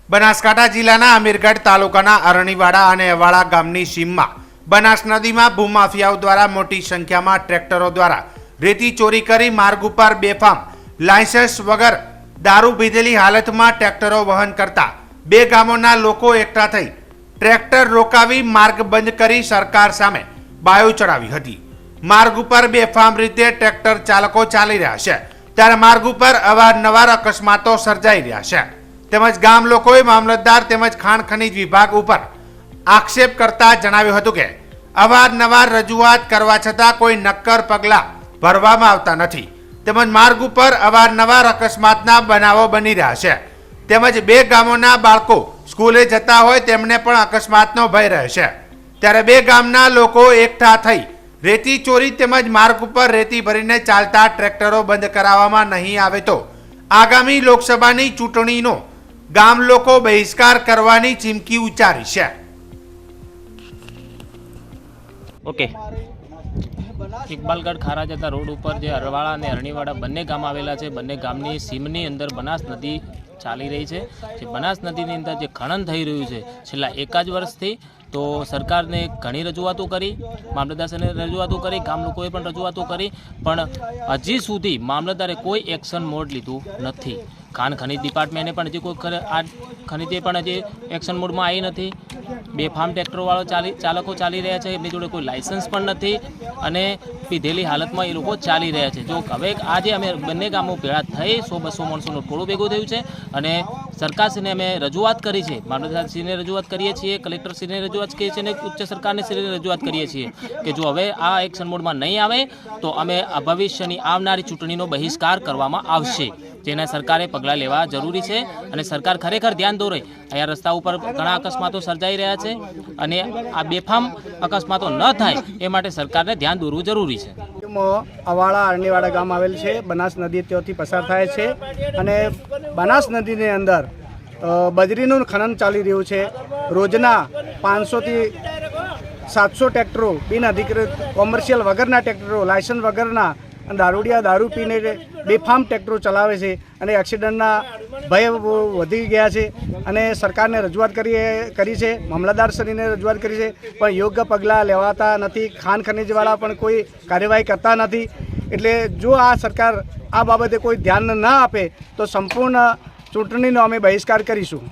બનાસકાંઠા જિલ્લાના અમીરગઢ તાલુકાના અરણીવાડા અને અવાળા ગામની સીમમાં બનાસ નદીમાં ભૂમાફિયાઓ દ્વારા મોટી સંખ્યામાં ટ્રેક્ટરો દ્વારા રેતી ચોરી કરી માર્ગ ઉપર બેફામ લાયસન્સ વગર દારૂ પીધેલી હાલતમાં ટ્રેક્ટરો વહન કરતા બે ગામોના લોકો એકઠા થઈ ટ્રેક્ટર રોકાવી માર્ગ બંધ કરી સરકાર સામે બાયો ચડાવી હતી। માર્ગ ઉપર બેફામ રીતે ટ્રેક્ટર ચાલકો ચાલી રહ્યા છે ત્યારે માર્ગ ઉપર અવારનવાર અકસ્માતો સર્જાઈ રહ્યા છે તેમજ ગામ લોકોએ મામલતદાર તેમજ ખાણ ખનીજ વિભાગ ઉપર આક્ષેપ કરતા જણાવ્યું હતું કે અવારનવાર રજૂઆત કરવા છતાં કોઈ નક્કર પગલાં ભરવામાં આવતા નથી તેમજ માર્ગ ઉપર અવારનવાર અકસ્માતના બનાવો બની રહ્યા છે તેમજ બે ગામોના બાળકો સ્કૂલે જતા હોય તેમને પણ અકસ્માતનો ભય રહે છે ત્યારે બે ગામના લોકો એકઠા થઈ રેતી ચોરી તેમજ માર્ગ ઉપર રેતી ભરીને ચાલતા ટ્રેક્ટરો બંધ કરાવવામાં નહીં આવે તો આગામી લોકસભાની ચૂંટણીનો ગામ લોકો બહિષ્કાર કરવાની ચીમકી ઉચ્ચારી છે। ઓકે, ઇકબાલગઢ ખારા જતા રોડ ઉપર જે અરવાળા અને અરણીવાડા બંને ગામ આવેલા છે, બંને ગામની સીમની અંદર બનાસ નદી ચાલી રહી છે। જે બનાસ નદીની અંદર જે ખનન થઈ રહ્યું છે છેલ્લા એક જ વર્ષથી, તો સરકારને ઘણી રજૂઆતો કરી, મામલતદારને રજૂઆતો કરી, ગામ લોકોએ પણ રજૂઆતો કરી, પણ હજી સુધી મામલતદારે કોઈ એક્શન મોડ લીધું નથી। ખાણ ખનીજ ડિપાર્ટમેન્ટે પણ હજી કોઈ આ ખનીજે પણ હજી એક્શન મોડમાં આવી નથી। બેફામ ટ્રેક્ટરવાળો ચાલકો ચાલી રહ્યા છે, એમની જોડે કોઈ લાયસન્સ પણ નથી અને પીધેલી હાલતમાં એ લોકો ચાલી રહ્યા છે। જો હવે આજે અમે બંને ગામો ભેળા થઈ 100-200 માણસોનું ટોળું ભેગું થયું છે અને સરકારશ્રીને અમે રજૂઆત કરી છે, મામલતદારશ્રીને રજૂઆત કરીએ છીએ, કલેક્ટરશ્રીને રજૂઆત કરીએ છીએ અને ઉચ્ચ સરકારને રજૂઆત કરીએ છીએ કે જો હવે આ એક્શન મોડમાં નહીં આવે તો અમે ભવિષ્યની આવનારી ચૂંટણીનો બહિષ્કાર કરવામાં આવશે, જેના સરકારે પગલાં લેવા જરૂરી છે અને સરકાર ખરેખર ધ્યાન દોરે। અહીંયા રસ્તા ઉપર ઘણા અકસ્માતો સર્જાઈ રહ્યા છે અને આ બેફામ અકસ્માતો ન થાય એ માટે સરકારને ધ્યાન દોરવું જરૂરી છે। અવાળા અરણીવાડા ગામ આવેલ છે, બનાસ નદી ત્યાંથી પસાર થાય છે અને બનાસ નદીની અંદર બજરીનું ખનન ચાલી રહ્યું છે। રોજના 500થી 700 ટ્રેક્ટરો બિનઅધિકૃત કોમર્શિયલ વગરના ટ્રેક્ટરો, લાયસન્સ વગરના દારૂડિયા દારૂ પીને બેફામ ટ્રેક્ટરો ચલાવે છે અને એક્સિડન્ટના ભય વધી ગયા છે અને સરકારને રજૂઆત કરી છે, મામલતદારશ્રીને રજૂઆત કરી છે, પણ યોગ્ય પગલાં લેવાતા નથી। ખાણ ખનીજવાળા પણ કોઈ કાર્યવાહી કરતા નથી। એટલે જો આ સરકાર આ બાબતે કોઈ ધ્યાન ન આપે તો સંપૂર્ણ ચૂંટણીનો અમે બહિષ્કાર કરીશું।